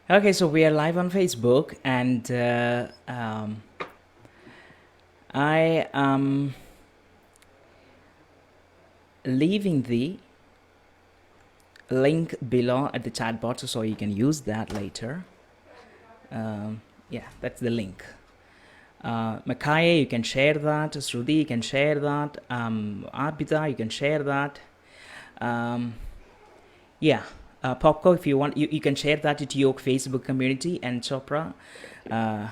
Okay, so we are live on Facebook, and I am leaving the link below at the chat box so you can use that later. Yeah, that's the link. Makaya, you can share that. Shruti, you can share that. Arbita, you can share that. Yeah. Popco, if you want, you can share that to your Facebook community. And Chopra, I've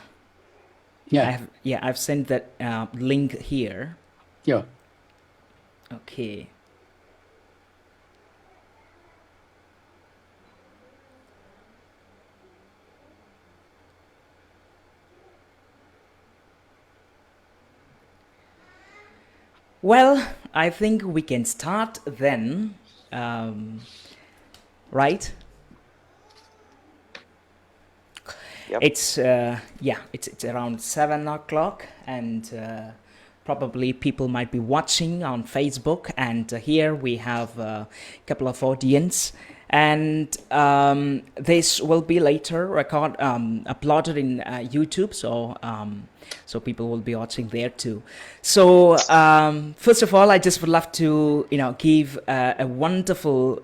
sent that link here. Yeah. Okay. Well, I think we can start then, right? Yep. It's it's around 7 o'clock, and probably people might be watching on Facebook. And here we have a couple of audience, and this will be later uploaded in YouTube. So people will be watching there too. So first of all, I just would love to give a wonderful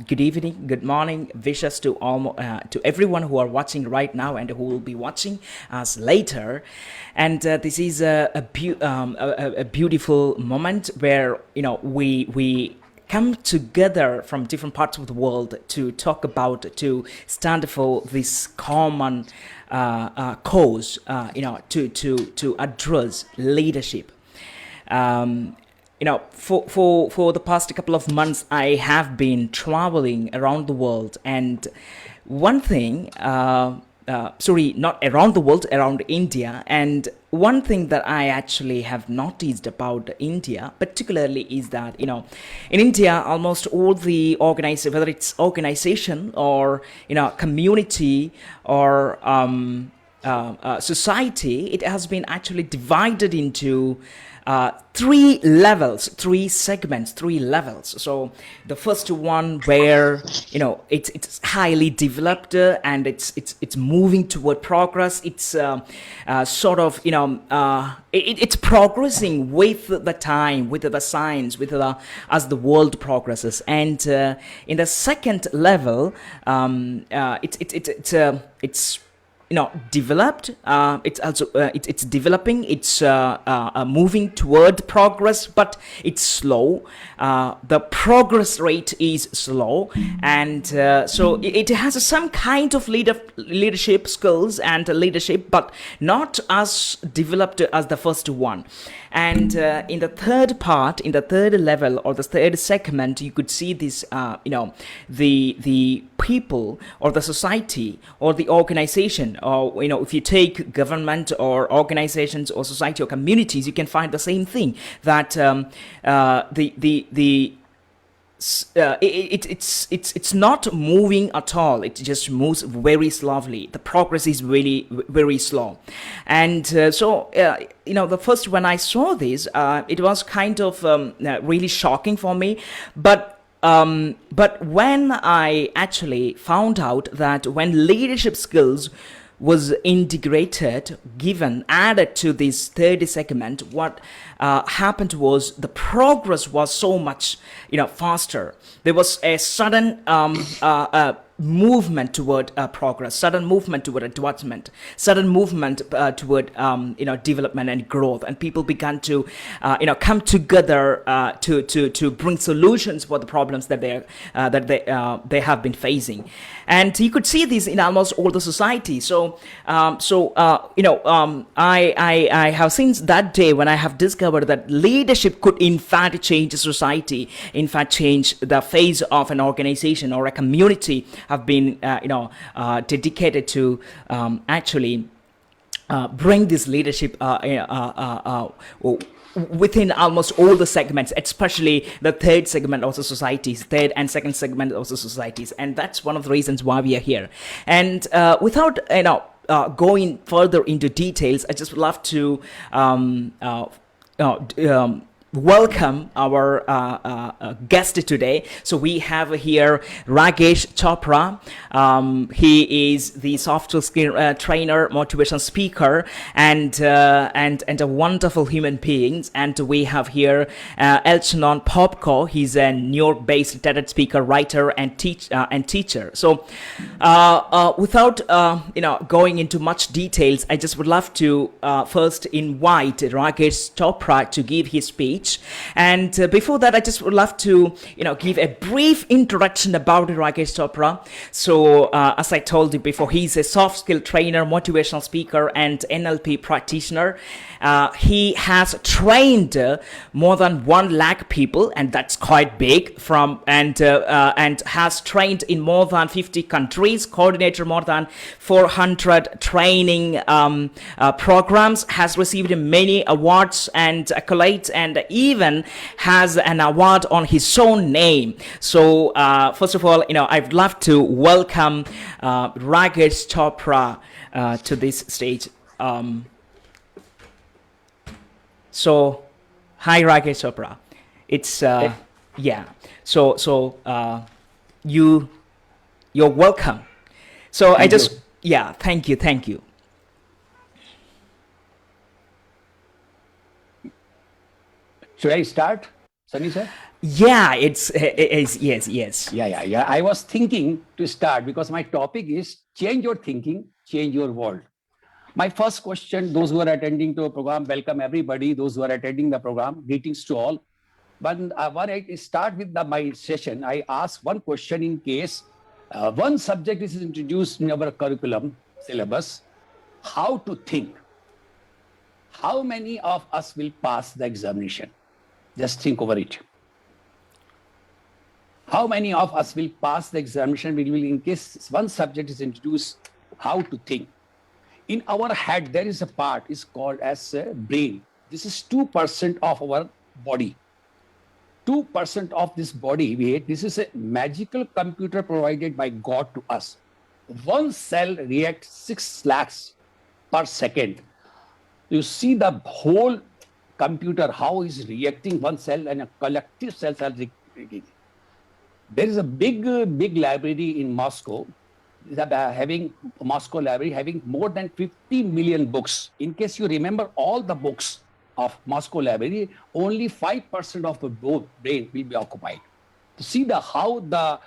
good evening, good morning wishes to to everyone who are watching right now and who will be watching us later. And this is a beautiful moment where we come together from different parts of the world to talk about, to stand for this common cause, to address leadership. For the past couple of months, I have been traveling around the world, and one thing, sorry, not around the world, around India. And one thing that I actually have noticed about India particularly is that, in India, almost all the whether it's organization or, community or society, it has been actually divided into three levels, three segments, three levels. So the first one where it's highly developed, and it's moving toward progress. It's sort of it's progressing with the time, with the science, as the world progresses. And in the second level, it's developed. It's also it's developing. It's moving toward progress, but it's slow. The progress rate is slow, and so it has some kind of leadership skills and leadership, but not as developed as the first one. And in the third part, in the third level or the third segment, you could see this, the people or the society or the organization, or if you take government or organizations or society or communities, you can find the same thing, that it's not moving at all. It just moves very slowly. The progress is really very slow. And the first, when I saw this, it was kind of really shocking for me. But when I actually found out that when leadership skills was integrated, added to this third segment, what happened was the progress was so much faster. There was a sudden movement toward progress, sudden movement toward advancement, sudden movement toward development and growth, and people began to come together to bring solutions for the problems that they have been facing. And you could see this in almost all the society. So I have, since that day when I have discovered that leadership could in fact change society, in fact change the face of an organization or a community, have been dedicated to actually bring this leadership within almost all the segments, especially the third segment of the societies, third and second segment of the societies. And that's one of the reasons why we are here. And without going further into details, I just would love to welcome our guest today. So we have here Rakesh Chopra. He is the soft skill trainer, motivation speaker, and a wonderful human being. And we have here Elchanon Popko. He's a New York-based TEDx speaker, writer, and teacher. So without going into much details, I just would love to first invite Rakesh Chopra to give his speech. And before that, I just would love to, give a brief introduction about Rakesh Chopra. So, as I told you before, he's a soft skill trainer, motivational speaker, and NLP practitioner. He has trained more than 1 lakh people, and that's quite big. And has trained in more than 50 countries, coordinated more than 400 training programs, has received many awards and accolades, and even has an award on his own name. So first of all, I'd love to welcome Rakesh Chopra to this stage. So hi Rakesh Chopra. It's yeah. So you're welcome. So Thank you. Yeah, thank you. Should I start, Sunny sir? Yeah, it's yes. Yeah. I was thinking to start because my topic is change your thinking, change your world. My first question, those who are attending to the program, welcome everybody. Those who are attending the program, greetings to all. But when I start with my session, I ask one question in case one subject is introduced in our curriculum syllabus, how to think. How many of us will pass the examination? Just think over it. How many of us will pass the examination in case one subject is introduced, how to think? In our head, there is a part is called as brain. This is 2% of our body. 2% of this body weight, this is a magical computer provided by God to us. One cell reacts 6 lakhs per second. You see the whole computer, how is reacting one cell and a collective cells are reacting. There is a big library in Moscow, Moscow library having more than 50 million books. In case you remember all the books of Moscow library, only 5% of the brain will be occupied. To see how the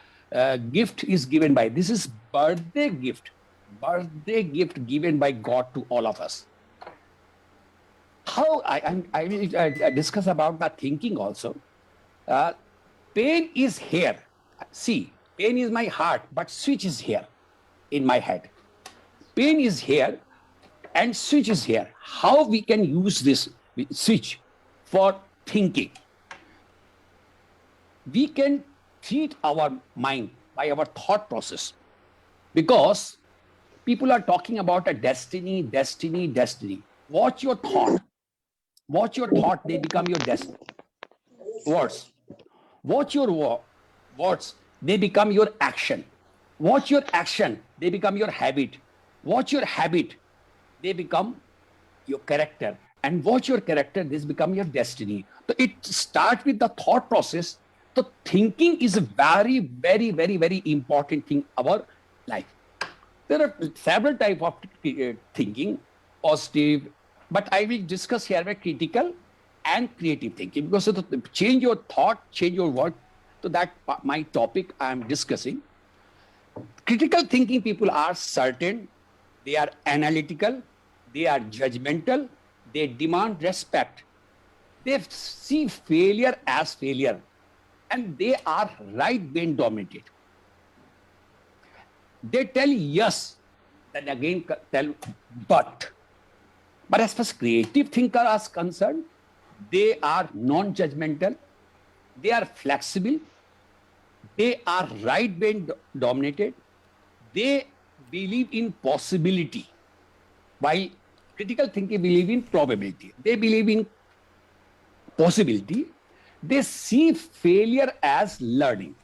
gift is given by, this is birthday gift given by God to all of us. How I will discuss about the thinking also. Pain is here. See, pain is my heart, but switch is here in my head. Pain is here and switch is here. How we can use this switch for thinking? We can treat our mind by our thought process, because people are talking about a destiny. Watch your thought, they become your destiny. Words. Watch your words, they become your action. Watch your action, they become your habit. Watch your habit, they become your character. And watch your character, this become your destiny. So it starts with the thought process. So thinking is a very, very, very, very important thing in our life. There are several types of thinking, positive, but I will discuss here about critical and creative thinking, because to change your thought, change your word. So that my topic I am discussing. Critical thinking people are certain, they are analytical, they are judgmental, they demand respect, they see failure as failure, and they are right brain dominated. They tell yes, then again tell but. But as far as creative thinker is concerned, they are non-judgmental, they are flexible, they are right brain dominated, they believe in possibility, while critical thinking believe in probability. They believe in possibility, they see failure as learning.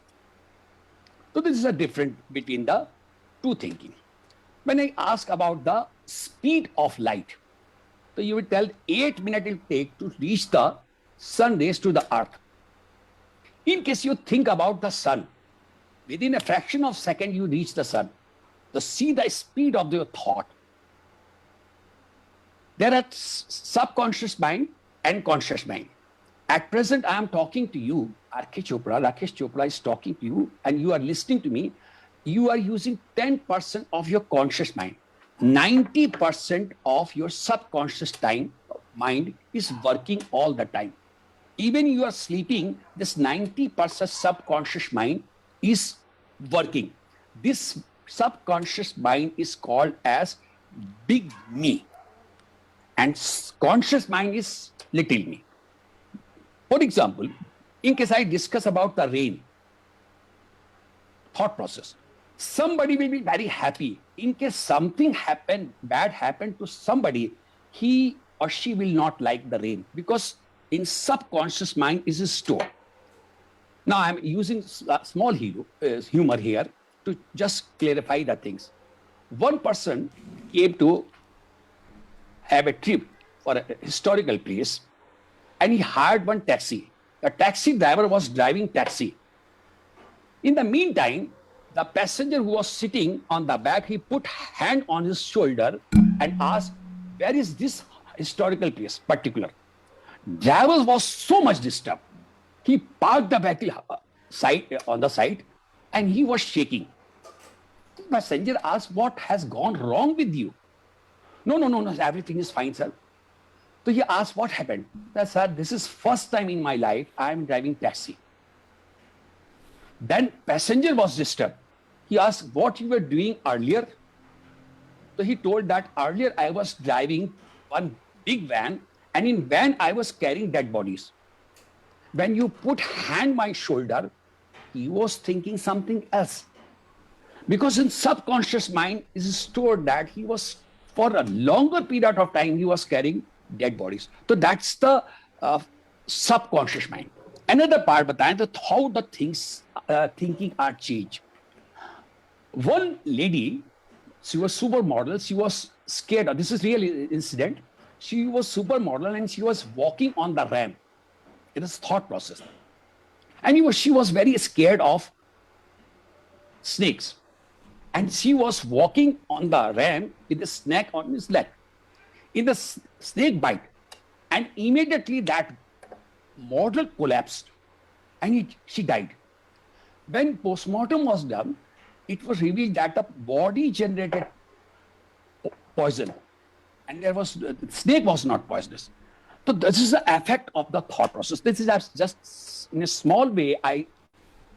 So this is a difference between the two thinking. When I ask about the speed of light, so you will tell 8 minutes it will take to reach the sun rays to the earth. In case you think about the sun, within a fraction of a second you reach the sun. To see the speed of your thought. There are subconscious mind and conscious mind. At present, I am talking to you, Rakesh Chopra is talking to you, and you are listening to me. You are using 10% of your conscious mind. 90% of your subconscious mind is working all the time. Even you are sleeping, this 90% subconscious mind is working. This subconscious mind is called as big me, and conscious mind is little me. For example, in case I discuss about the rain, thought process, somebody will be very happy. In case something bad happened to somebody, he or she will not like the rain, because in subconscious mind is stored. Now I'm using small humor here to just clarify the things. One person came to have a trip for a historical place, and he hired one taxi. The taxi driver was driving taxi. In the meantime, the passenger who was sitting on the back, he put hand on his shoulder and asked, where is this historical place particular? Driver was so much disturbed. He parked the vehicle on the side, and he was shaking. The passenger asked, what has gone wrong with you? No, everything is fine, sir. So he asked, what happened? Sir, this is first time in my life I am driving taxi. Then passenger was disturbed. He asked, what you were doing earlier? So he told that earlier I was driving one big van, and in van I was carrying dead bodies. When you put hand my shoulder, he was thinking something else. Because in subconscious mind is stored that he was, for a longer period of time, he was carrying dead bodies. So that's the subconscious mind. Another part, how the thinking are changed. One lady, she was supermodel, she was scared. This is real incident. She was supermodel and she was walking on the ramp. It is thought process. And she was very scared of snakes. And she was walking on the ramp with a snake on his leg. In the snake bite, and immediately that model collapsed and she died. When postmortem was done, it was revealed that the body generated poison, and the snake was not poisonous. So this is the effect of the thought process. This is just in a small way I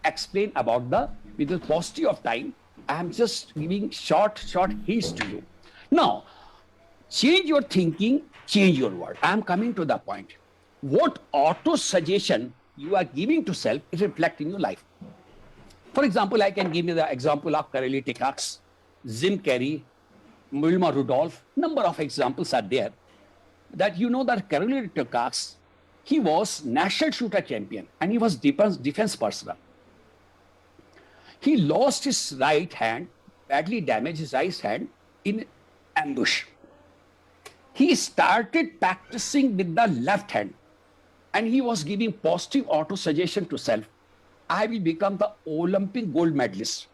explain about with the paucity of time. I am just giving short hints to you. Now, change your thinking, change your world. I am coming to the point. What auto-suggestion you are giving to self is reflecting in your life. For example, I can give you the example of Kareli Tekacs, Jim Carrey, Wilma Rudolph. Number of examples are there. That you know that Kareli Tekacs, he was national shooter champion and he was defense personnel. He lost his right hand, badly damaged his right hand in ambush. He started practicing with the left hand, and he was giving positive auto-suggestion to self. I will become the Olympic gold medalist.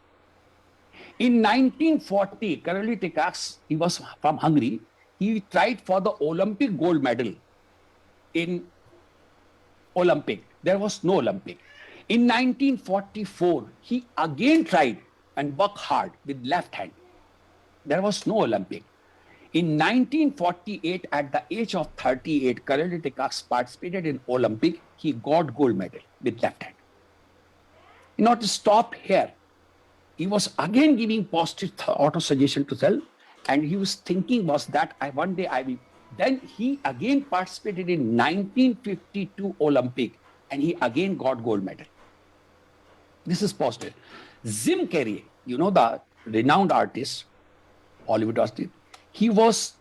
In 1940, Kareli Tekacs, he was from Hungary. He tried for the Olympic gold medal in Olympic. There was no Olympic. In 1944, he again tried and worked hard with left hand. There was no Olympic. In 1948, at the age of 38, Kareli Tekacs participated in Olympic. He got gold medal with left hand. Not to stop here. He was again giving positive auto-suggestion to self, and he was thinking was that one day I will. Then he again participated in 1952 Olympic, and he again got gold medal. This is positive. Jim Carrey, you know, the renowned artist, Hollywood artist, he was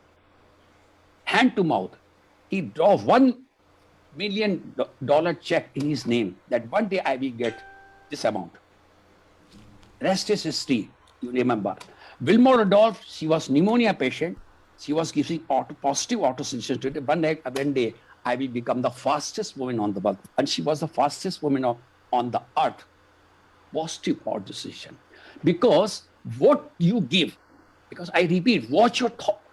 hand to mouth. He drew $1 million check in his name that one day I will get this amount. Rest is history, you remember. Wilma Rudolph, she was pneumonia patient. She was giving positive auto-suggestion to it. One day I will become the fastest woman on the world. And she was the fastest woman on the earth. Positive thought decision. Because what you give, because I repeat, watch your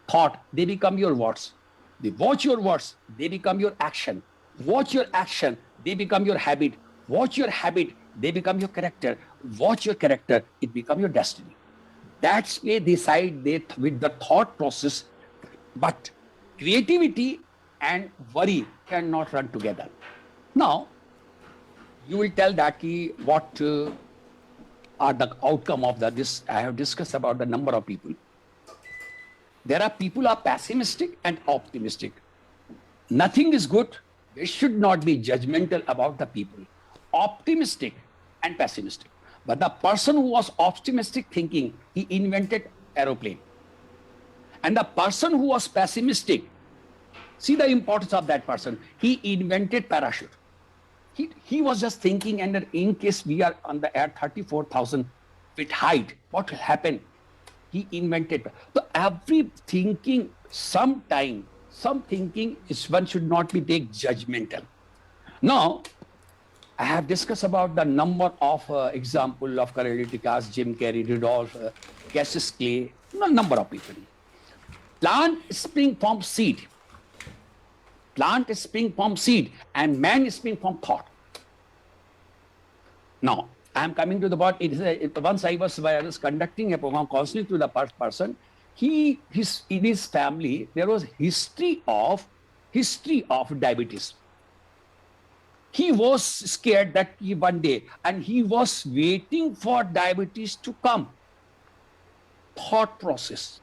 thought, they become your words. They watch your words, they become your action. Watch your action, they become your habit. Watch your habit, they become your character. Watch your character, it become your destiny. That's where they decide with the thought process. But creativity and worry cannot run together. Now, you will tell that what are the outcome of this. I have discussed about the number of people. There are people who are pessimistic and optimistic. Nothing is good. They should not be judgmental about the people. Optimistic and pessimistic. But the person who was optimistic thinking, he invented aeroplane. And the person who was pessimistic, see the importance of that person. He invented parachute. He was just thinking, and in case we are on the air 34,000 feet height, what will happen? He invented. So every thinking, some thinking is one should not be take judgmental. Now, I have discussed about the number of example of catalytic cars, Jim Carrey, Rudolph, Cassius Clay, number of people. Plant spring from seed. Plant spring from seed and man spring from thought. Now, I am coming to the part. Once I was conducting a program counseling to the person. In his family, there was history of diabetes. He was scared that one day, and he was waiting for diabetes to come. Thought process.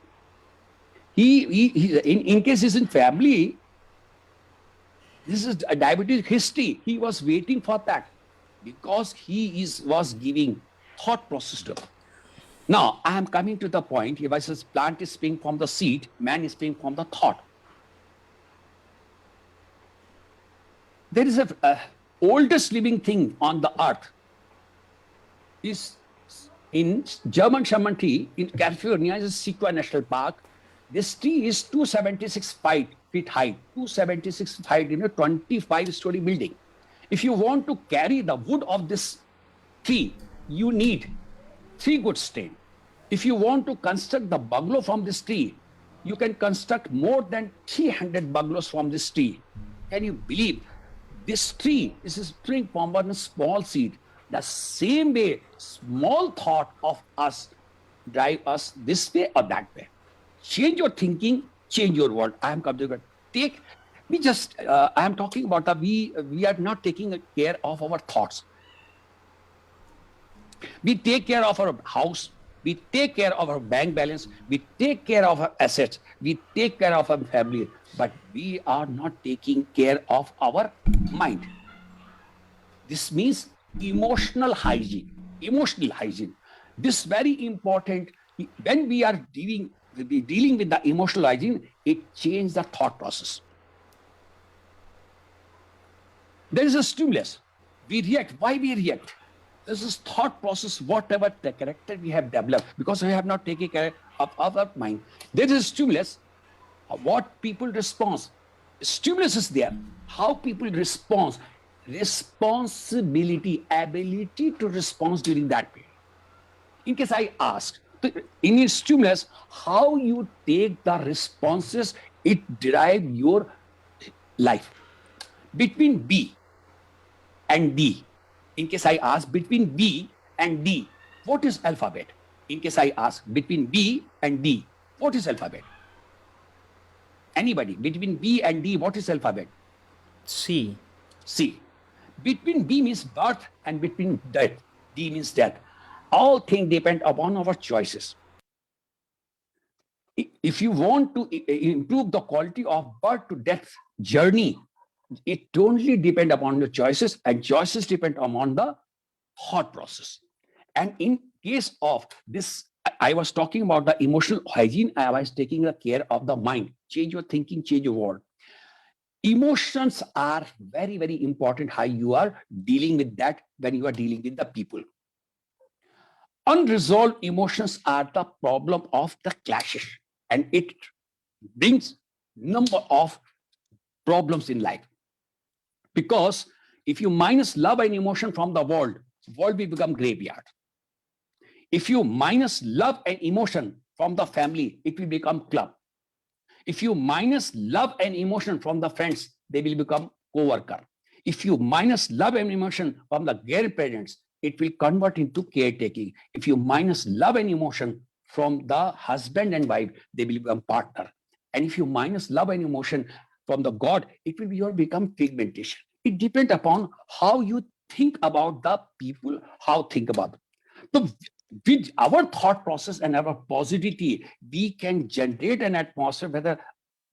In case he's in family, this is a diabetes history. He was waiting for that because was giving thought process to him. Now, I am coming to the point. If I says plant is spring from the seed, man is spring from the thought. There is a oldest living thing on the earth is in German shaman tree in California, is a Sequoia National Park. This tree is 276 feet high, 276 feet high in a 25-story building. If you want to carry the wood of this tree, you need 3 good strain. If you want to construct the bungalow from this tree, you can construct more than 300 bungalows from this tree. Can you believe? This tree is a spring from one small seed. The same way, small thought of us drive us this way or that way. Change your thinking, change your world. I am coming to I am talking about we are not taking care of our thoughts. We take care of our house, we take care of our bank balance, we take care of our assets, we take care of our family, but we are not taking care of our mind. This means emotional hygiene. Emotional hygiene. This is very important. When we are dealing with the emotional hygiene, it changes the thought process. There is a stimulus. We react. Why we react? This is thought process, whatever the character we have developed, because we have not taken care of our mind. There is a stimulus. What people respond. Stimulus is there. How people respond. Responsibility, ability to respond during that period. In case I ask, in your stimulus, how you take the responses, it derive your life. Between B and D, in case I ask between B and D, what is alphabet? In case I ask between B and D, what is alphabet? Anybody, between B and D, what is alphabet? C. C. Between B means birth and between death, D means death. All things depend upon our choices. If you want to improve the quality of birth to death journey, it only depends upon your choices, and choices depend upon the thought process. And in case of this, I was talking about the emotional hygiene. I was taking the care of the mind. Change your thinking, change your world. Emotions are very, very important, how you are dealing with that when you are dealing with the people. Unresolved emotions are the problem of the clashes, and it brings number of problems in life. Because if you minus love and emotion from the world will become graveyard. If you minus love and emotion from the family, it will become club. If you minus love and emotion from the friends, they will become co-worker. If you minus love and emotion from the grandparents, it will convert into caretaking. If you minus love and emotion from the husband and wife, they will become partner. And if you minus love and emotion from the God, it will become pigmentation. It depends upon how you think about the people, how think about them. So with our thought process and our positivity, we can generate an atmosphere where the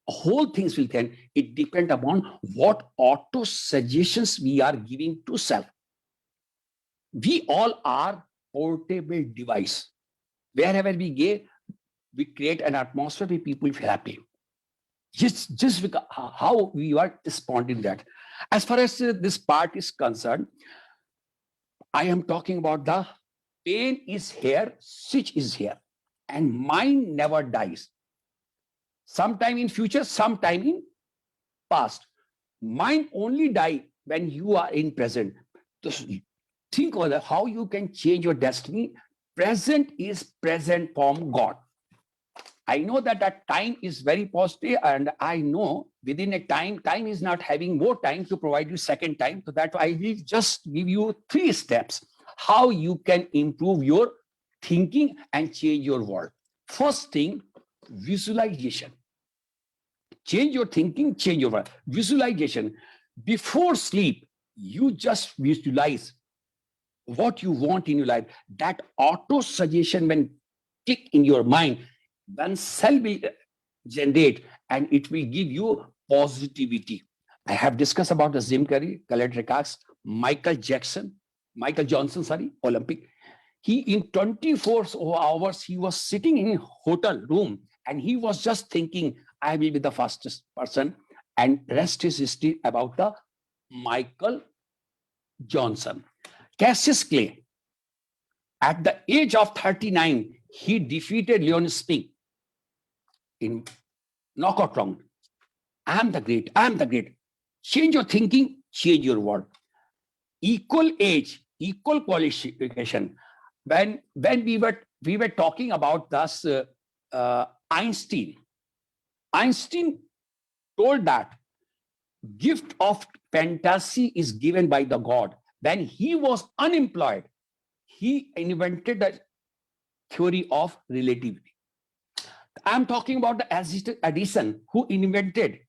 whole things will then, it depends upon what auto suggestions we are giving to self. We all are portable device. Wherever we go, we create an atmosphere where people feel happy. Just because how we are responding that. As far as this part is concerned, I am talking about the pain is here, switch is here, and mind never dies. Sometime in future, sometime in past. Mind only die when you are in present. Just think of how you can change your destiny. Present is present from God. I know that time is very positive, and I know within a time is not having more time to provide you second time. So that I will just give you 3 steps how you can improve your thinking and change your world. First thing, visualization. Change your thinking, change your world. Visualization. Before sleep, you just visualize what you want in your life. That auto suggestion when click in your mind, then cell will generate and it will give you positivity. I have discussed about the Jim Carrey, Khaled Rekas, Michael Johnson, Olympic. He in 24 hours, he was sitting in hotel room and he was just thinking, I will be the fastest person. And rest is history about the Michael Johnson. Cassius Clay, at the age of 39, he defeated Leon Spinks in knockout round. I am the great. Change your thinking, change your world. Equal age, equal qualification. When we were talking about this Einstein told that gift of fantasy is given by the God. When he was unemployed, he invented the theory of relativity. I'm talking about the Edison, who invented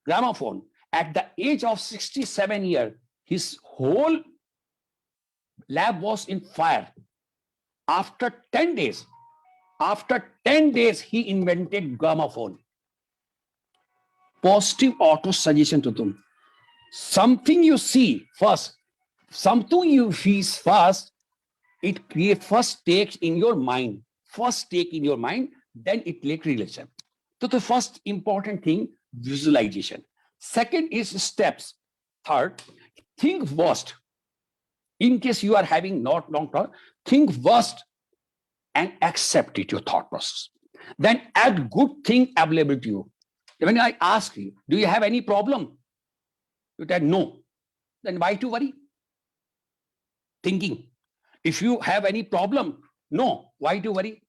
gramophone. At the age of 67 years, his whole lab was in fire. After 10 days, he invented gramophone. Positive auto suggestion to them. Something you see first, something you feel first, it creates first takes in your mind. First take in your mind, then it takes relation. So the first important thing, visualization. Second is steps. Third, think worst. In case you are having not long thought, think worst and accept it, your thought process. Then add good thing available to you. When I ask you, do you have any problem? You tell no. Then why to worry? Thinking. If you have any problem, no. Why to worry?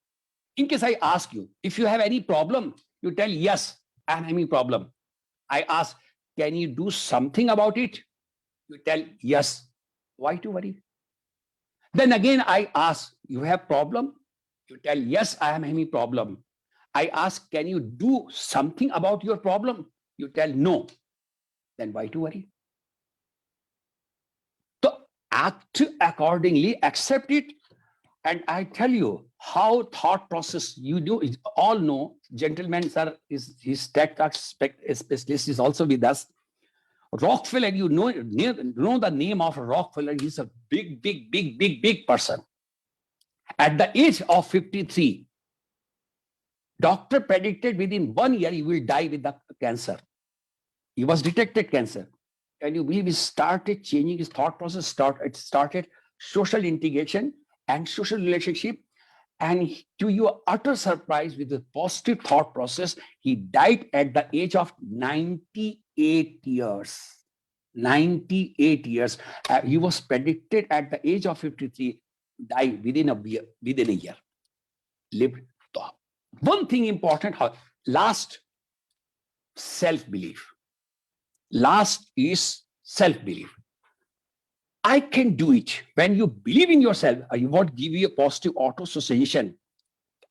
In case I ask you, if you have any problem, you tell yes, I have any problem. I ask, can you do something about it? You tell yes. Why to worry? Then again, I ask, you have problem? You tell yes, I am having problem. I ask, can you do something about your problem? You tell no. Then why to worry? So act accordingly, accept it. And I tell you how thought process you do. All know, gentlemen, sir, his tedx specialist is also with us. Rockefeller, you know the name of Rockefeller. He's a big person. At the age of 53, doctor predicted within 1 year he will die with the cancer. He was detected cancer. Can you believe he started changing his thought process? It started social integration and social relationship. And to your utter surprise, with a positive thought process, he died at the age of 98 years. 98 years. He was predicted at the age of 53, die within a year. Lived. One thing important, last, self-belief. Last is self-belief. I can do it. When you believe in yourself, you won't give you a positive auto-association.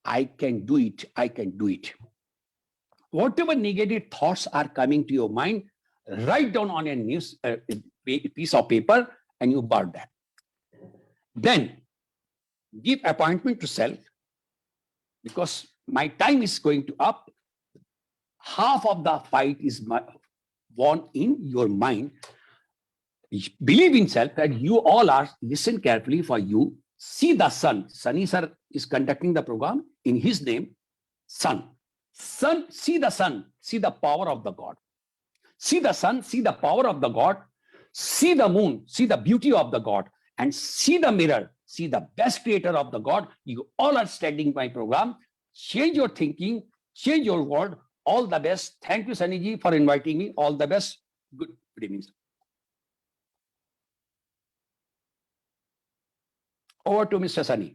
I can do it. I can do it. Whatever negative thoughts are coming to your mind, write down on a piece of paper and you burn that. Then give appointment to self, because my time is going to up. Half of the fight is won in your mind. Believe in self, that you all are, listen carefully for you. See the sun. Sunny sir is conducting the program in his name, sun. Sun, see the sun, see the power of the God. See the sun, see the power of the God. See the moon, see the beauty of the God. And see the mirror, see the best creator of the God. You all are studying my program. Change your thinking, change your world. All the best. Thank you, Sunny ji, for inviting me. All the best. Good evening, sir. Over to Mr. Sunny.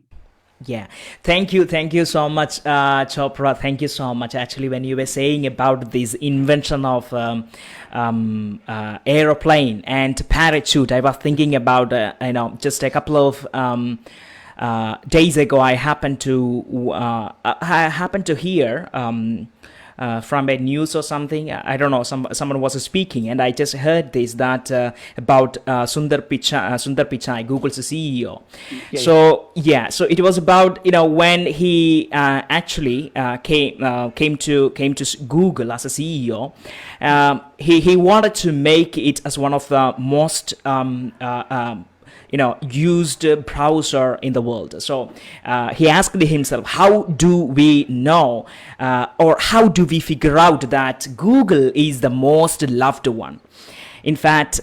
Yeah, thank you so much, Chopra. Thank you so much. Actually, when you were saying about this invention of aeroplane and parachute, I was thinking about just a couple of days ago. I happened to hear from a news or something. I don't know. Someone was speaking, and I just heard this that about Sundar Pichai, Google's CEO. Yeah. So it was about when he actually came to Google as a CEO. He wanted to make it as one of the most used browser in the world. So he asked himself, how do we know or how do we figure out that Google is the most loved one? In fact,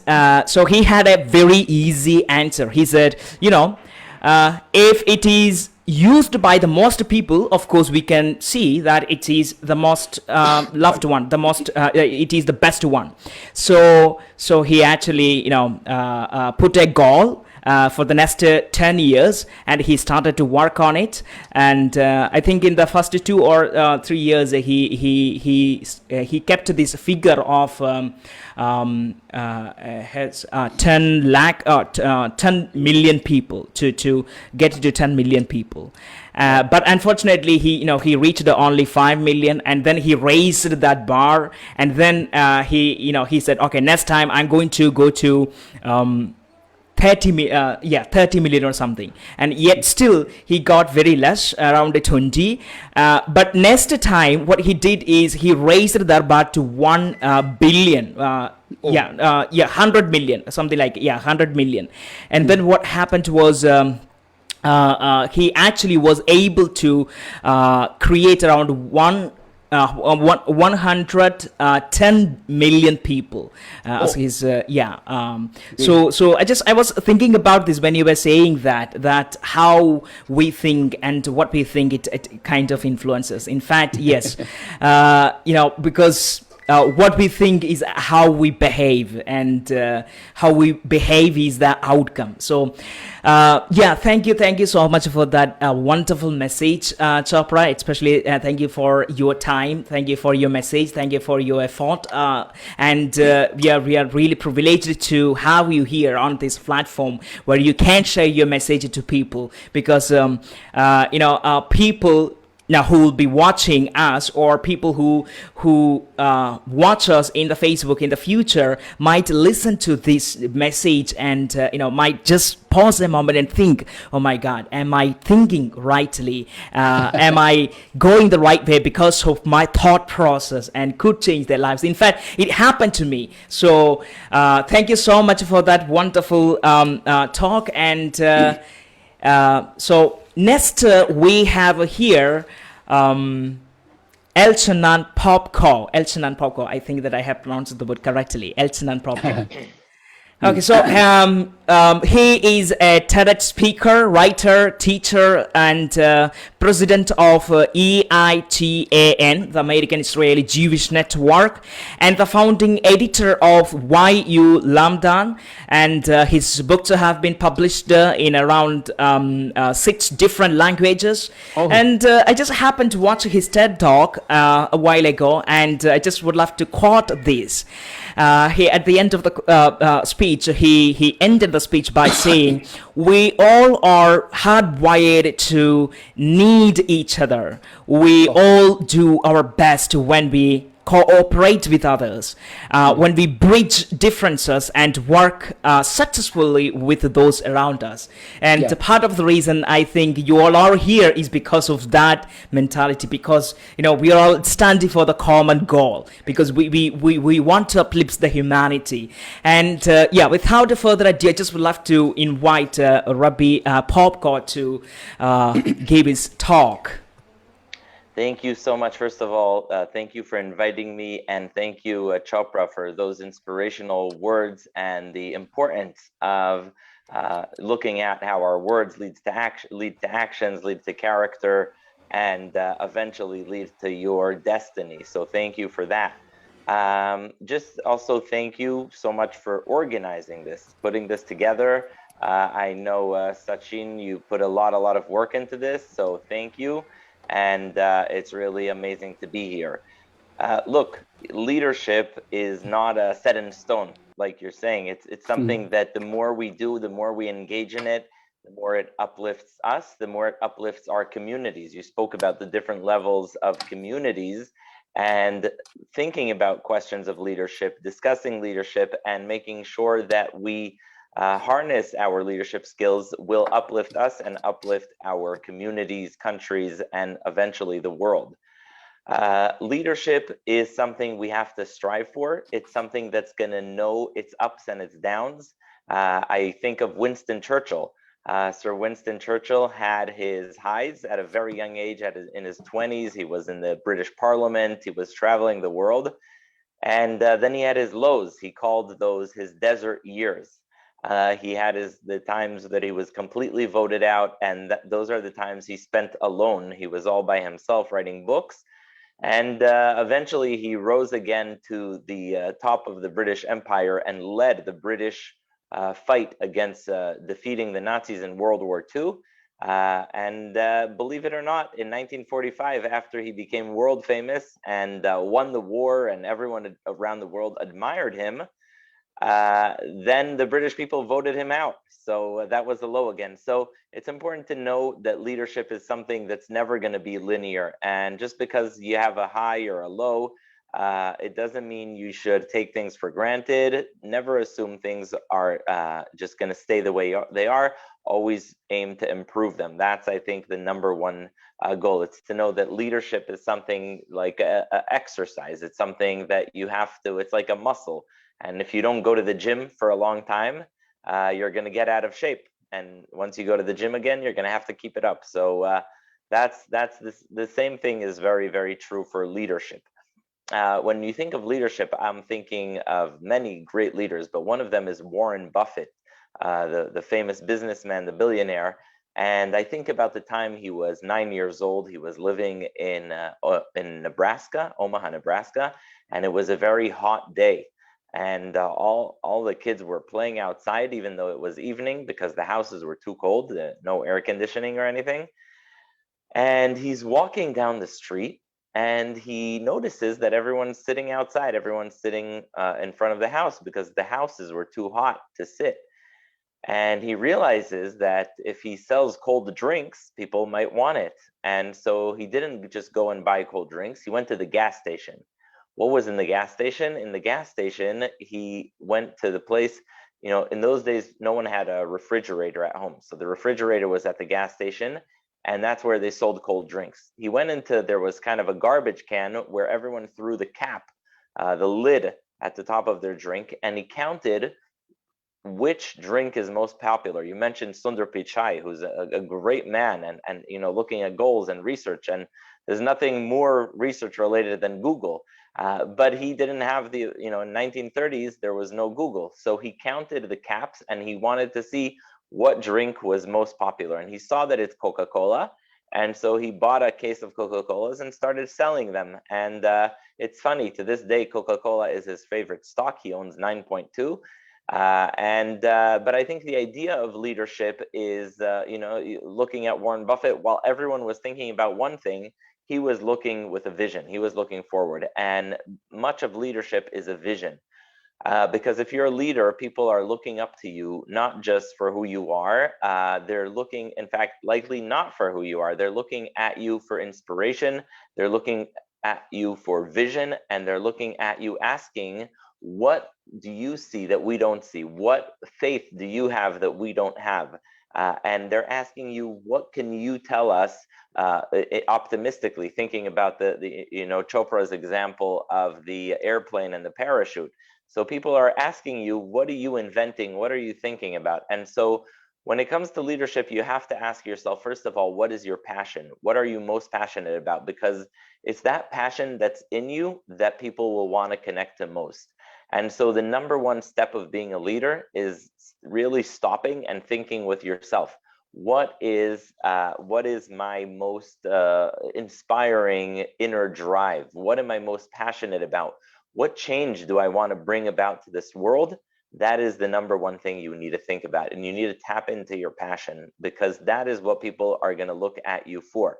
so he had a very easy answer. He said, if it is used by the most people, of course we can see that it is the most loved one, it is the best one. So he actually put a goal for the next 10 years, and he started to work on it. And I think in the first 2 or 3 years, he kept this figure of 10 million people to get to 10 million people. But unfortunately, he reached only 5 million, and then he raised that bar, and then he said, okay, next time I'm going to go to 30 million or something, and yet still he got very less, around 20. But next time what he did is he raised that bar to 1 billion. 100 million, something like 100 million. And then what happened was he actually was able to create around 110 million people as his So I was thinking about this when you were saying that how we think and what we think it kind of influences. In fact, yes, because what we think is how we behave, and how we behave is the outcome. So thank you so much for that wonderful message, Chopra. Especially thank you for your time, thank you for your message, thank you for your effort, and we are really privileged to have you here on this platform where you can share your message to people, because people now who will be watching us, or people who watch us in the Facebook in the future, might listen to this message and might just pause a moment and think, oh my God, am I thinking rightly? Am I going the right way because of my thought process, and could change their lives? In fact, it happened to me. So thank you so much for that wonderful talk. And so next we have here Elchanan Popko. I think that I have pronounced the word correctly. Elchanan Popko. Okay, so he is a TEDx speaker, writer, teacher, and president of EITAN, the American Israeli Jewish Network, and the founding editor of YU Lamdan. And his books have been published in around 6 different languages. Oh. And I just happened to watch his TED Talk a while ago, and I just would love to quote this. He, at the end of the speech, he ended the speech by saying, "We all are hardwired to need each other. We all do our best when we cooperate with others, when we bridge differences and work successfully with those around us." And Yeah. part of the reason I think you all are here is because of that mentality, because we are all standing for the common goal, because we want to uplift the humanity. And without further ado, I just would love to invite Rabbi Popcorn to give his talk. Thank you so much. First of all, thank you for inviting me, and thank you, Chopra, for those inspirational words and the importance of looking at how our words lead to actions, lead to character, and eventually lead to your destiny. So thank you for that. Just also thank you so much for organizing this, putting this together. I know, Sachin, you put a lot of work into this, so thank you. And it's really amazing to be here. Look, leadership is not set in stone, like you're saying. It's something that the more we do, the more we engage in it, the more it uplifts us, the more it uplifts our communities. You spoke about the different levels of communities, and thinking about questions of leadership, discussing leadership, and making sure that we harness our leadership skills will uplift us and uplift our communities, countries, and eventually the world. Leadership is something we have to strive for. It's something that's going to know its ups and its downs. I think of Winston Churchill. Sir Winston Churchill had his highs at a very young age. In his 20s, he was in the British Parliament. He was traveling the world. And then he had his lows. He called those his desert years. He had the times that he was completely voted out, and those are the times he spent alone. He was all by himself writing books, and eventually he rose again to the top of the British Empire and led the British fight against defeating the Nazis in World War II. And believe it or not, in 1945, after he became world famous and won the war and everyone around the world admired him, then the British people voted him out. So that was the low again. So it's important to know that leadership is something that's never going to be linear. And just because you have a high or a low, it doesn't mean you should take things for granted. Never assume things are just going to stay the way they are. Always aim to improve them. That's, I think, the number one goal. It's to know that leadership is something like a exercise. It's something that you have to, it's like a muscle. And if you don't go to the gym for a long time, you're going to get out of shape. And once you go to the gym again, you're going to have to keep it up. So that's the same thing is very, very true for leadership. When you think of leadership, I'm thinking of many great leaders, but one of them is Warren Buffett, the famous businessman, the billionaire. And I think about the time he was 9 years old. He was living in Nebraska, Omaha, Nebraska, and it was a very hot day. And all the kids were playing outside, even though it was evening, because the houses were too cold, no air conditioning or anything. And he's walking down the street, and he notices that everyone's sitting outside. Everyone's sitting in front of the house because the houses were too hot to sit. And he realizes that if he sells cold drinks, people might want it. And so he didn't just go and buy cold drinks. He went to the gas station. What was in the gas station? In the gas station, he went to the place, in those days, no one had a refrigerator at home. So the refrigerator was at the gas station, and that's where they sold cold drinks. He went there was kind of a garbage can where everyone threw the cap, the lid at the top of their drink, and he counted which drink is most popular. You mentioned Sundar Pichai, who's a great man, and looking at goals and research, and there's nothing more research related than Google. But he didn't have in 1930s, there was no Google. So he counted the caps and he wanted to see what drink was most popular. And he saw that it's Coca-Cola. And so he bought a case of Coca-Colas and started selling them. And it's funny, to this day, Coca-Cola is his favorite stock. He owns 9.2. But I think the idea of leadership is, looking at Warren Buffett, while everyone was thinking about one thing, he was looking with a vision. He was looking forward. And much of leadership is a vision. Because if you're a leader, people are looking up to you, not just for who you are. They're looking, in fact, likely not for who you are. They're looking at you for inspiration. They're looking at you for vision, and they're looking at you asking, what do you see that we don't see? What faith do you have that we don't have? And they're asking you, what can you tell us optimistically, thinking about the Chopra's example of the airplane and the parachute. So people are asking you, what are you inventing? What are you thinking about? And so when it comes to leadership, you have to ask yourself, first of all, what is your passion? What are you most passionate about? Because it's that passion that's in you that people will want to connect to most. And so the number one step of being a leader is really stopping and thinking with yourself. What is my most inspiring inner drive? What am I most passionate about? What change do I want to bring about to this world? That is the number one thing you need to think about. And you need to tap into your passion, because that is what people are going to look at you for.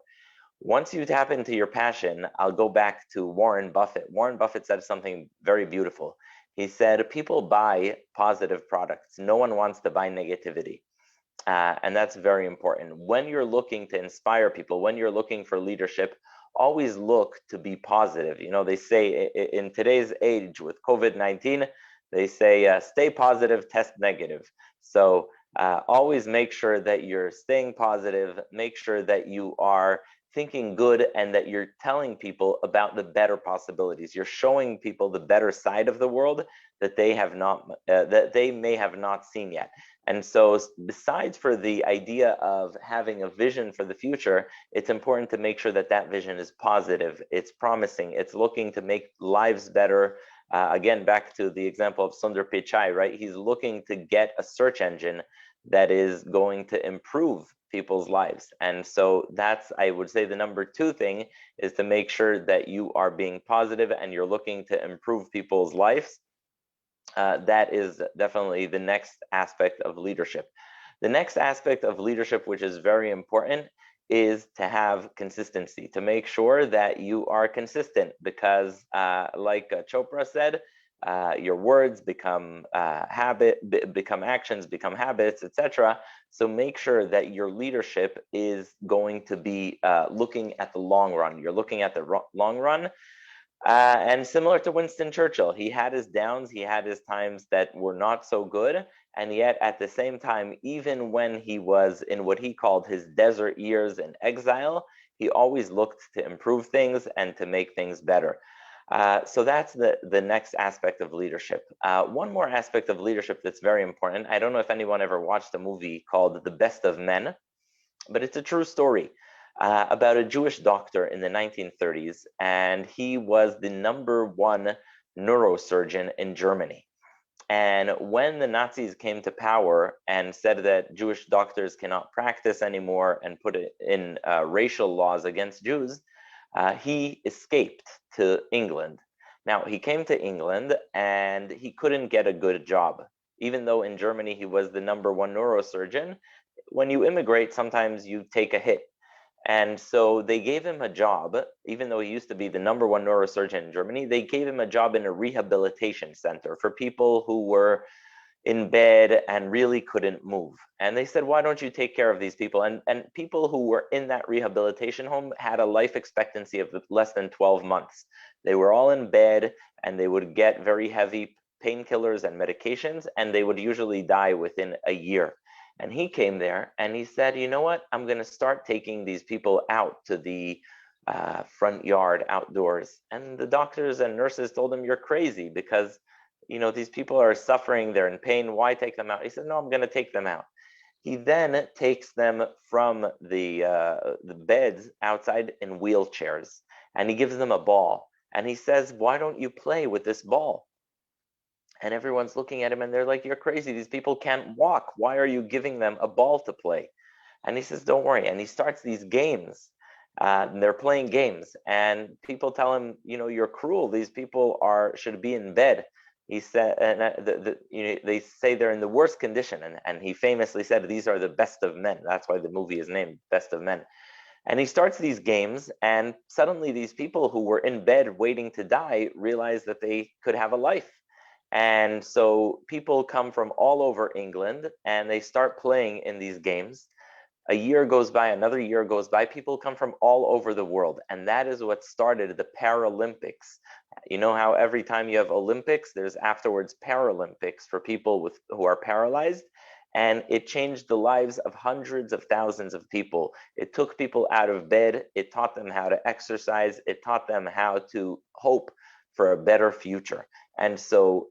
Once you tap into your passion, I'll go back to Warren Buffett. Warren Buffett said something very beautiful. He said, people buy positive products. No one wants to buy negativity. And that's very important. When you're looking to inspire people, when you're looking for leadership, always look to be positive. They say in today's age with COVID-19, they say, stay positive, test negative. So always make sure that you're staying positive, make sure that you are thinking good, and that you're telling people about the better possibilities. You're showing people the better side of the world that they have not, that they may have not seen yet. And so besides for the idea of having a vision for the future, it's important to make sure that that vision is positive, it's promising, it's looking to make lives better. Again, back to the example of Sundar Pichai, right? He's looking to get a search engine that is going to improve people's lives. And so that's, I would say, the number two thing is to make sure that you are being positive and you're looking to improve people's lives. That is definitely the next aspect of leadership. The next aspect of leadership, which is very important, is to have consistency, to make sure that you are consistent, because like Chopra said, your words become become actions, become habits, etc. So make sure that your leadership is going to be looking at the long run. You're looking at the long run. And similar to Winston Churchill, he had his downs, he had his times that were not so good. And yet at the same time, even when he was in what he called his desert years in exile, he always looked to improve things and to make things better. So that's the next aspect of leadership. One more aspect of leadership that's very important. I don't know if anyone ever watched a movie called The Best of Men, but it's a true story. About a Jewish doctor in the 1930s, and he was the #1 neurosurgeon in Germany. And when the Nazis came to power and said that Jewish doctors cannot practice anymore and put it in racial laws against Jews, he escaped to England. Now, he came to England and he couldn't get a good job. Even though in Germany he was the #1 neurosurgeon, when you immigrate, sometimes you take a hit. And so they gave him a job, even though he used to be the #1 neurosurgeon in Germany, they gave him a job in a rehabilitation center for people who were in bed and really couldn't move. And they said, why don't you take care of these people? And people who were in that rehabilitation home had a life expectancy of less than 12 months. They were all in bed and they would get very heavy painkillers and medications, and they would usually die within a year. And he came there and he said, you know what, I'm going to start taking these people out to the front yard outdoors. And the doctors and nurses told him, you're crazy, because these people are suffering, they're in pain, why take them out? He said, no, I'm going to take them out. He then takes them from the beds outside in wheelchairs, and he gives them a ball. And he says, why don't you play with this ball? And everyone's looking at him and they're like, you're crazy. These people can't walk. Why are you giving them a ball to play? And he says, don't worry. And he starts these games. And they're playing games. And people tell him, you're cruel. These people should be in bed. He said, and they say they're in the worst condition. And he famously said, these are the best of men. That's why the movie is named Best of Men. And he starts these games, and suddenly these people who were in bed waiting to die realize that they could have a life. And so people come from all over England, and they start playing in these games. A year goes by, another year goes by, people come from all over the world. And that is what started the Paralympics. You know how every time you have Olympics, there's afterwards Paralympics for people who are paralyzed? And it changed the lives of hundreds of thousands of people. It took people out of bed. It taught them how to exercise. It taught them how to hope for a better future. And so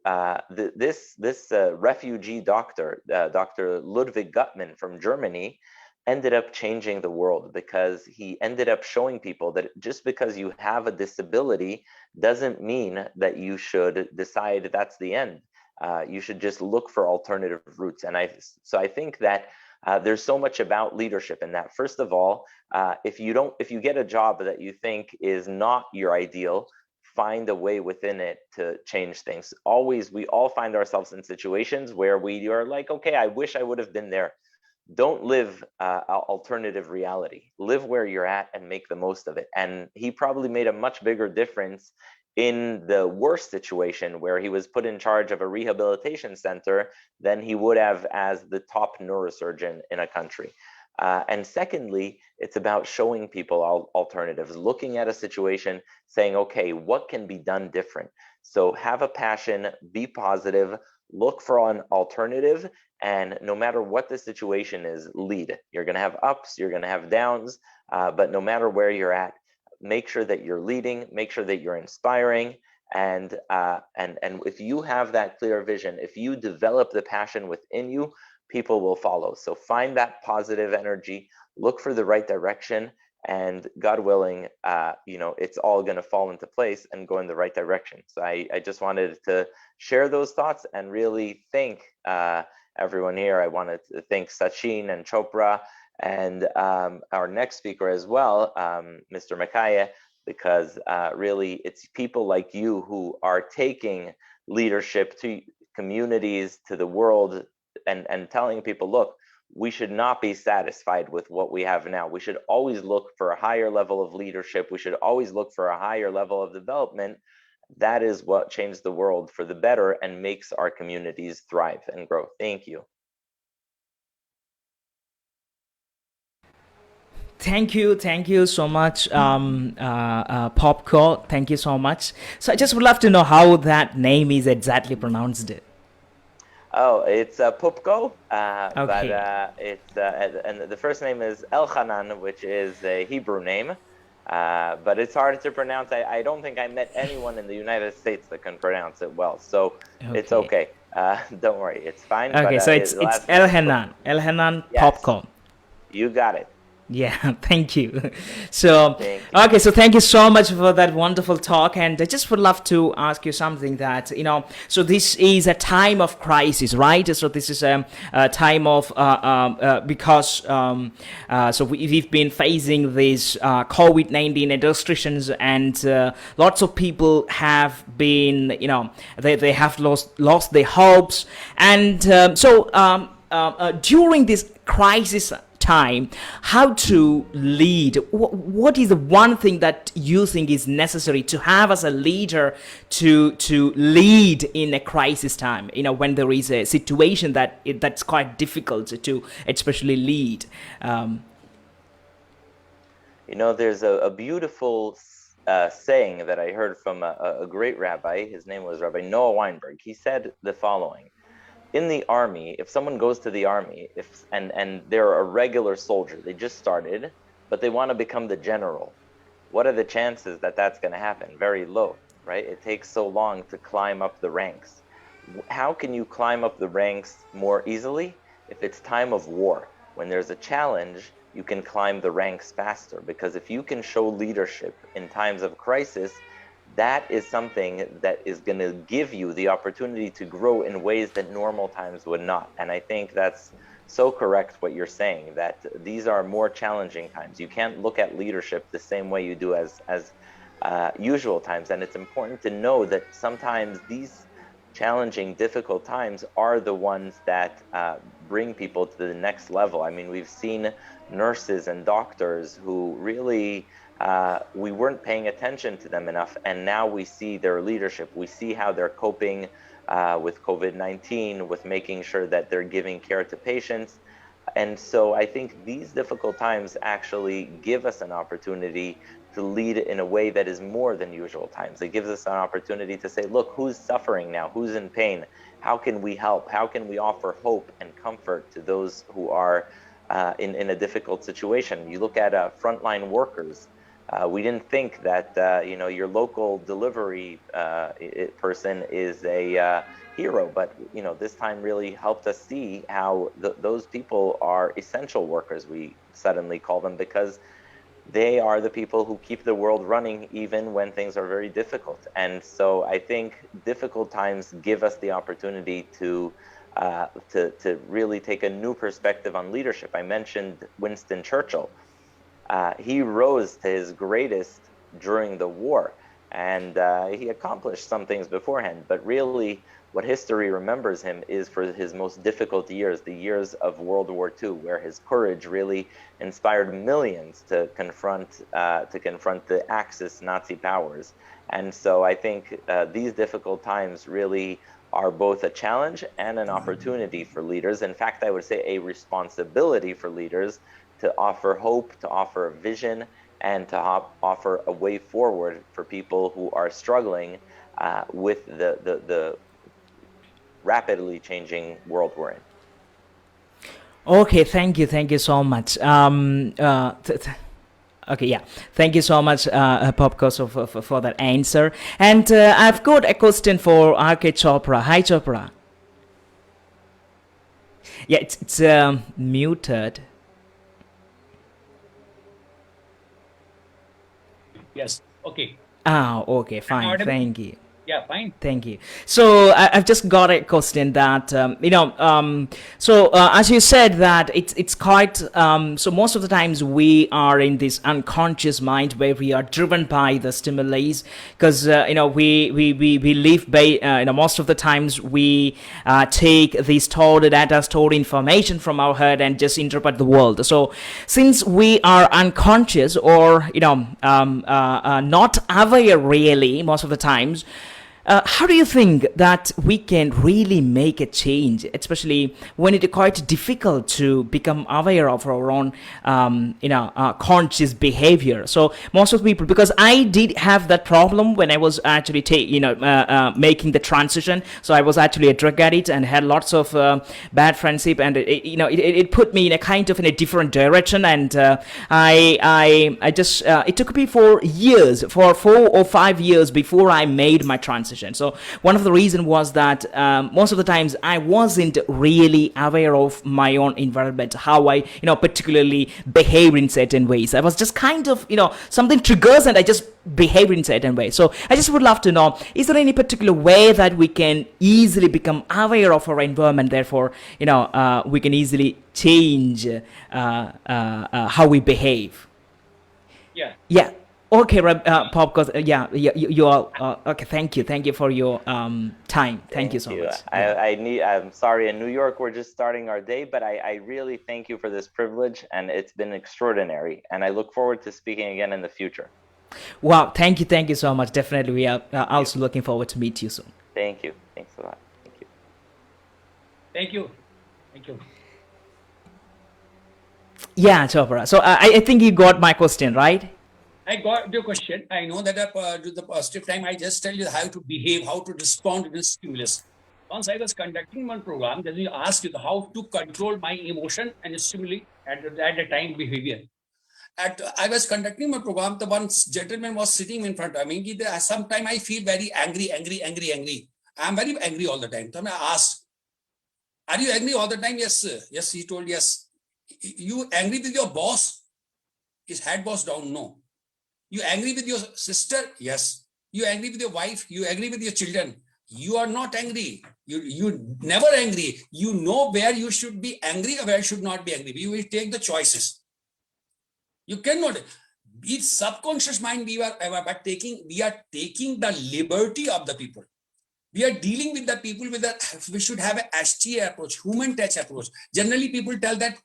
this refugee doctor, Dr. Ludwig Guttmann from Germany, ended up changing the world, because he ended up showing people that just because you have a disability doesn't mean that you should decide that's the end. You should just look for alternative routes. And I think that there's so much about leadership in that. First of all, if you get a job that you think is not your ideal, find a way within it to change things. We all find ourselves in situations where we are like, okay, I wish I would have been there. Don't live alternative reality. Live where you're at and make the most of it. And he probably made a much bigger difference in the worst situation, where he was put in charge of a rehabilitation center, than he would have as the top neurosurgeon in a country. And secondly, it's about showing people alternatives, looking at a situation, saying, okay, what can be done different? So have a passion, be positive, look for an alternative, and no matter what the situation is, lead. You're going to have ups, you're going to have downs, but no matter where you're at, make sure that you're leading, make sure that you're inspiring, and if you have that clear vision, if you develop the passion within you, people will follow. So find that positive energy, look for the right direction, and God willing, it's all going to fall into place and go in the right direction. So I just wanted to share those thoughts and really thank everyone here. I wanted to thank Sachin and Chopra, and our next speaker as well, Mr. Makaya, because really it's people like you who are taking leadership to communities, to the world, and telling people, look, we should not be satisfied with what we have now. We should always look for a higher level of leadership. We should always look for a higher level of development. That is what changed the world for the better and makes our communities thrive and grow. Thank you. Thank you so much, Popco. Thank you so much. So I just would love to know how that name is exactly pronounced. Oh, it's Pupko, Okay. but it's and the first name is Elchanan, which is a Hebrew name, but it's hard to pronounce. I don't think I met anyone in the United States that can pronounce it well, so it's okay. Don't worry, it's fine. Okay, but, so it's Elhanan Yes. Popco. You got it. Yeah, thank you. So, Thank you. okay, so thank you so much for that wonderful talk. And I just would love to ask you something that, so this is a time of crisis, right? So this is a time of, because, so we've been facing these COVID-19 restrictions, and lots of people have been, they have lost their hopes. And during this crisis time, how to lead? What is the one thing that you think is necessary to have as a leader to lead in a crisis time? When there is a situation that's quite difficult to especially lead. There's a beautiful saying that I heard from a great rabbi. His name was Rabbi Noah Weinberg. He said the following: in the army, if someone goes to the army, and they're a regular soldier, they just started, but they want to become the general, what are the chances that that's going to happen? Very low, right? It takes so long to climb up the ranks. how can you climb up the ranks more easily? If it's time of war, when there's a challenge, you can climb the ranks faster, because if you can show leadership in times of crisis, that is something that is going to give you the opportunity to grow in ways that normal times would not. And I think that's so correct what you're saying, that these are more challenging times. You can't look at leadership the same way you do as usual times. And it's important to know that sometimes these challenging, difficult times are the ones that bring people to the next level. I mean, we've seen nurses and doctors who really we weren't paying attention to them enough, and now we see their leadership. We see how they're coping with COVID-19, with making sure that they're giving care to patients. And so I think these difficult times actually give us an opportunity to lead in a way that is more than usual times. It gives us an opportunity to say, look, who's suffering now? Who's in pain? How can we help? How can we offer hope and comfort to those who are in a difficult situation? You look at frontline workers. We didn't think that your local delivery person is a hero, but this time really helped us see how those people are essential workers, we suddenly call them, because they are the people who keep the world running even when things are very difficult. And so I think difficult times give us the opportunity to really take a new perspective on leadership. I mentioned Winston Churchill. He rose to his greatest during the war, and he accomplished some things beforehand, but really what history remembers him is for his most difficult years, the years of World War II, where his courage really inspired millions to confront the Axis Nazi powers. And so I think these difficult times really are both a challenge and an opportunity for leaders. In fact, I would say a responsibility for leaders to offer hope, to offer a vision, and to offer a way forward for people who are struggling with the rapidly changing world we're in. Okay, thank you so much. Okay, yeah, thank you so much, Popko, for that answer. And I've got a question for Rakesh Chopra. Hi, Chopra. Yeah, it's muted. Yes. Okay. Okay, fine. Thank you. Yeah, fine. Thank you. So I've just got a question that as you said that it's quite so most of the times we are in this unconscious mind where we are driven by the stimuli, because we live by most of the times we take the stored data, stored information from our head and just interpret the world. So since we are unconscious or not aware really most of the times, how do you think that we can really make a change, especially when it is quite difficult to become aware of our own, conscious behavior? So most of the people, because I did have that problem when I was actually making the transition. So I was actually a drug addict and had lots of bad friendship, and it put me in a kind of in a different direction. And I just it took me for 4 or 5 years before I made my transition. So one of the reasons was that most of the times I wasn't really aware of my own environment, how I particularly behave in certain ways. I was just kind of something triggers and I just behave in certain ways. So I just would love to know, is there any particular way that we can easily become aware of our environment, therefore we can easily change how we behave? Yeah. Okay, Pop, you all. Okay, thank you for your time. Thank you so much. I'm sorry, in New York we're just starting our day, but I really thank you for this privilege, and it's been extraordinary, and I look forward to speaking again in the future. Wow, thank you so much. Definitely, we are also looking forward to meet you soon. Thank you. Thanks a lot. Thank you. Yeah, Chopra. So I think you got my question, right? I got your question. I know that the positive time, I just tell you how to behave, how to respond to this stimulus. Once I was conducting one program, then we asked you how to control my emotion and stimuli at the time behavior. I was conducting my program, the one gentleman was sitting in front of me. Sometimes I feel very angry. I'm very angry all the time. So I asked, are you angry all the time? Yes, sir. Yes, he told, yes. You angry with your boss? Is head boss down? No. You angry with your sister? Yes. You angry with your wife? You angry with your children? You are not angry. You never angry. You know where you should be angry or where you should not be angry. You will take the choices. You cannot. It's subconscious mind we are taking the liberty of the people. We are dealing with the people with that. We should have a HTA approach, human touch approach. Generally, people tell that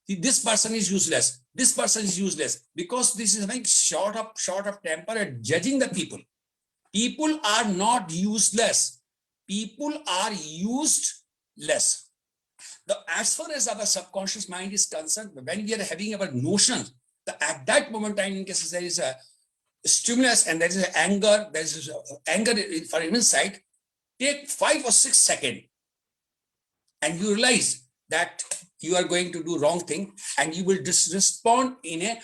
this person is useless. This person is useless because this is like short of temper and judging the people. People are not useless. People are used less. As far as our subconscious mind is concerned, when we are having our notions, at that moment in time, in case there is a stimulus and there is anger, for insight, take 5 or 6 seconds and you realize that you are going to do wrong thing and you will respond in a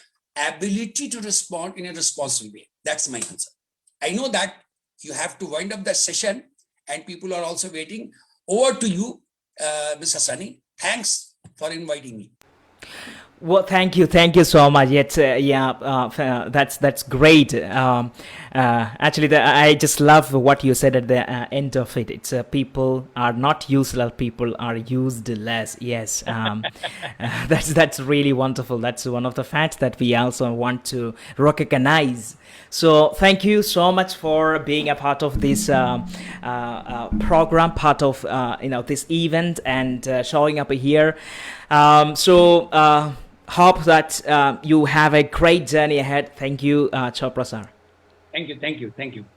ability to respond in a responsible way. That's my answer. I know that you have to wind up the session and people are also waiting. Over to you, Mr. Sunny. Thanks for inviting me. Well, thank you so much. That's great. Actually, I just love what you said at the end of it. It's people are not useless, people are used less. Yes, that's really wonderful. That's one of the facts that we also want to recognize. So thank you so much for being a part of this program, part of this event, and showing up here. Hope that you have a great journey ahead. Thank you, Chopra sir. Thank you.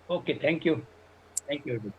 Okay, thank you. Thank you.